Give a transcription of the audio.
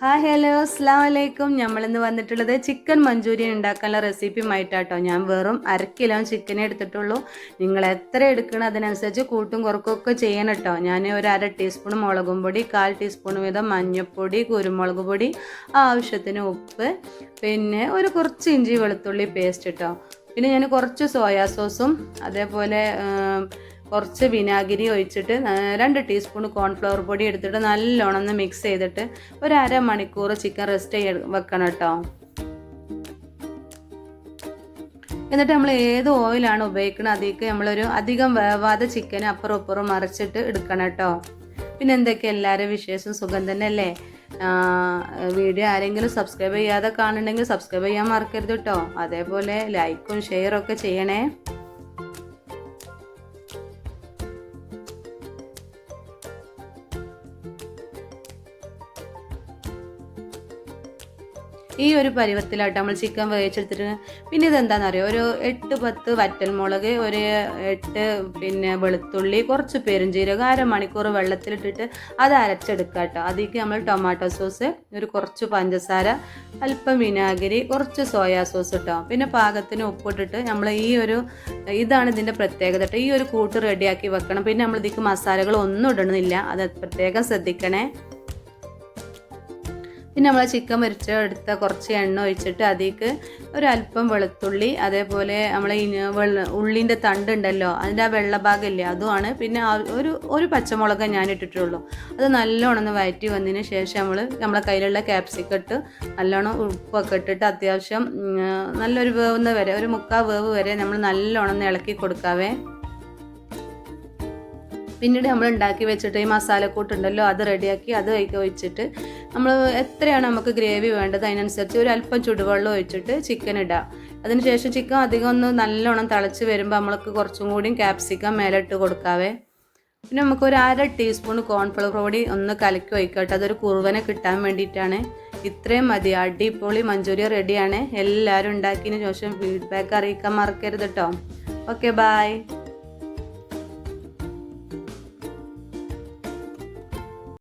Hi hello അസ്സാം വലൈക്കും. നമ്മളിന്ന് വന്നിട്ടുള്ളത് ചിക്കൻ മഞ്ചൂരിയൻ ഉണ്ടാക്കാനുള്ള റെസിപ്പിയുമായിട്ടാട്ടോ. ഞാൻ വെറും 1/2 കിലോ ചിക്കനെ എടുത്തിട്ടുള്ളൂ. നിങ്ങൾ എത്ര എടുക്കണം അതിനനുസരിച്ച് കൂട്ടും കുറക്കൊക്കെ ചെയ്യണം കേട്ടോ. ഞാൻ ഒരു 1/2 ടീസ്പൂൺ മുളകും പൊടി, 1/4 ടീസ്പൂൺ വീതം മഞ്ഞൾപ്പൊടി, കുരുമുളക് പൊടി, ആവശ്യത്തിന് ഉപ്പ്, പിന്നെ ഒരു കുറച്ച് ഇഞ്ചി വെളുത്തുള്ളി പേസ്റ്റ് കേട്ടോ. പിന്നെ ഞാൻ കുറച്ച് സോയാ സോസും അതേപോലെ കുറച്ച് വിനാഗിരി ഒഴിച്ചിട്ട് 2 ടീസ്പൂൺ കോൺഫ്ലവർ പൊടി എടുത്തിട്ട് നല്ലോണം ഒന്ന് മിക്സ് ചെയ്തിട്ട് ഒരു 1/2 മണിക്കൂർ ചിക്കൻ റെസ്റ്റ് വെക്കണം കേട്ടോ. എന്നിട്ട് നമ്മൾ ഏത് ഓയിലാണ് ഉപയോഗിക്കുന്നത് അതിലേക്ക് നമ്മളൊരു അധികം വേവാതെ ചിക്കൻ അപ്പുറം ഇപ്പുറം മറിച്ചിട്ട് എടുക്കണം കേട്ടോ. പിന്നെ എന്തൊക്കെ എല്ലാവരും വിശേഷം സുഖം തന്നെ അല്ലേ? വീഡിയോ ആരെങ്കിലും സബ്സ്ക്രൈബ് ചെയ്യാതെ കാണുന്നുണ്ടെങ്കിൽ സബ്സ്ക്രൈബ് ചെയ്യാൻ മറക്കരുത് കേട്ടോ. അതേപോലെ ലൈക്കും ഷെയറും ഒക്കെ ചെയ്യണേ. ഈ ഒരു പരുവത്തിലായിട്ട് നമ്മൾ ചിക്കൻ വേവിച്ചെടുത്തിട്ട് പിന്നെ ഇതെന്താണെന്നറിയോ, ഒരു 8-10 വറ്റൽമുളക്, ഒരു 8 പിന്നെ വെളുത്തുള്ളി, കുറച്ച് പെരുംജീരകം, 1/2 മണിക്കൂർ വെള്ളത്തിലിട്ടിട്ട് അത് അരച്ചെടുക്കുക കേട്ടോ. അതിലേക്ക് നമ്മൾ ടൊമാറ്റോ സോസ്, ഒരു കുറച്ച് പഞ്ചസാര, അല്പം വിനാഗിരി, കുറച്ച് സോയാ സോസ് കേട്ടോ. പിന്നെ പാകത്തിന് ഉപ്പിട്ടിട്ട് നമ്മൾ ഇതാണ് ഇതിൻ്റെ പ്രത്യേകത കേട്ടോ. ഈ ഒരു കൂട്ട് റെഡിയാക്കി വെക്കണം. പിന്നെ നമ്മൾ ഇതിലേക്ക് മസാലകൾ ഒന്നും ഇടണമെന്നില്ല, അത് പ്രത്യേകം ശ്രദ്ധിക്കണേ. പിന്നെ നമ്മൾ ചിക്കൻ എടുത്ത കുറച്ച് എണ്ണ ഒഴിച്ചിട്ട് അതിലേക്ക് ഒരല്പം വെളുത്തുള്ളി, അതേപോലെ നമ്മൾ ഉള്ളിൻ്റെ തണ്ടുണ്ടല്ലോ അതിൻ്റെ ആ വെള്ള ഭാഗമില്ലേ അതുമാണ്. പിന്നെ ഒരു പച്ചമുളക് ഞാൻ ഇട്ടിട്ടുള്ളൂ. അത് നല്ലോണം ഒന്ന് വഴറ്റി വന്നതിന് ശേഷം നമ്മളെ കയ്യിലുള്ള ക്യാപ്സിക്കം ഇട്ട് നല്ലോണം ഉപ്പൊക്കെ ഇട്ടിട്ട് അത്യാവശ്യം നല്ലൊരു വേവുന്ന വരെ, ഒരു 3/4 വേവ് വരെ നമ്മൾ നല്ലോണം ഒന്ന് ഇളക്കി കൊടുക്കാവേ. പിന്നീട് നമ്മൾ ഉണ്ടാക്കി വെച്ചിട്ട് ഈ മസാലക്കൂട്ടുണ്ടല്ലോ അത് റെഡിയാക്കി അത് ഒഴിച്ചിട്ട് നമ്മൾ എത്രയാണ് നമുക്ക് ഗ്രേവി വേണ്ടത് അതിനനുസരിച്ച് ഒരു അല്പം ചുടുവെള്ളം ഒഴിച്ചിട്ട് ചിക്കൻ ഇടുക. അതിനുശേഷം ചിക്കൻ അധികം ഒന്ന് നല്ലോണം തിളച്ച് വരുമ്പോൾ നമ്മൾക്ക് കുറച്ചും കൂടി ക്യാപ്സിക്കം മേലെ ഇട്ട് കൊടുക്കാവേ. പിന്നെ നമുക്ക് ഒരു 1/2 ടീസ്പൂൺ കോൺഫ്ലവർ പൊടി ഒന്ന് കലക്കി ഒഴിക്കട്ടെ, അതൊരു കുറുവനെ കിട്ടാൻ വേണ്ടിയിട്ടാണ്. ഇത്രയും മതി, അടിപൊളി മഞ്ചൂരിയൻ റെഡിയാണ്. എല്ലാവരും ഉണ്ടാക്കിയതിന് ശേഷം ഫീഡ്ബാക്ക് അറിയിക്കാൻ മറക്കരുത് കേട്ടോ. Okay, by.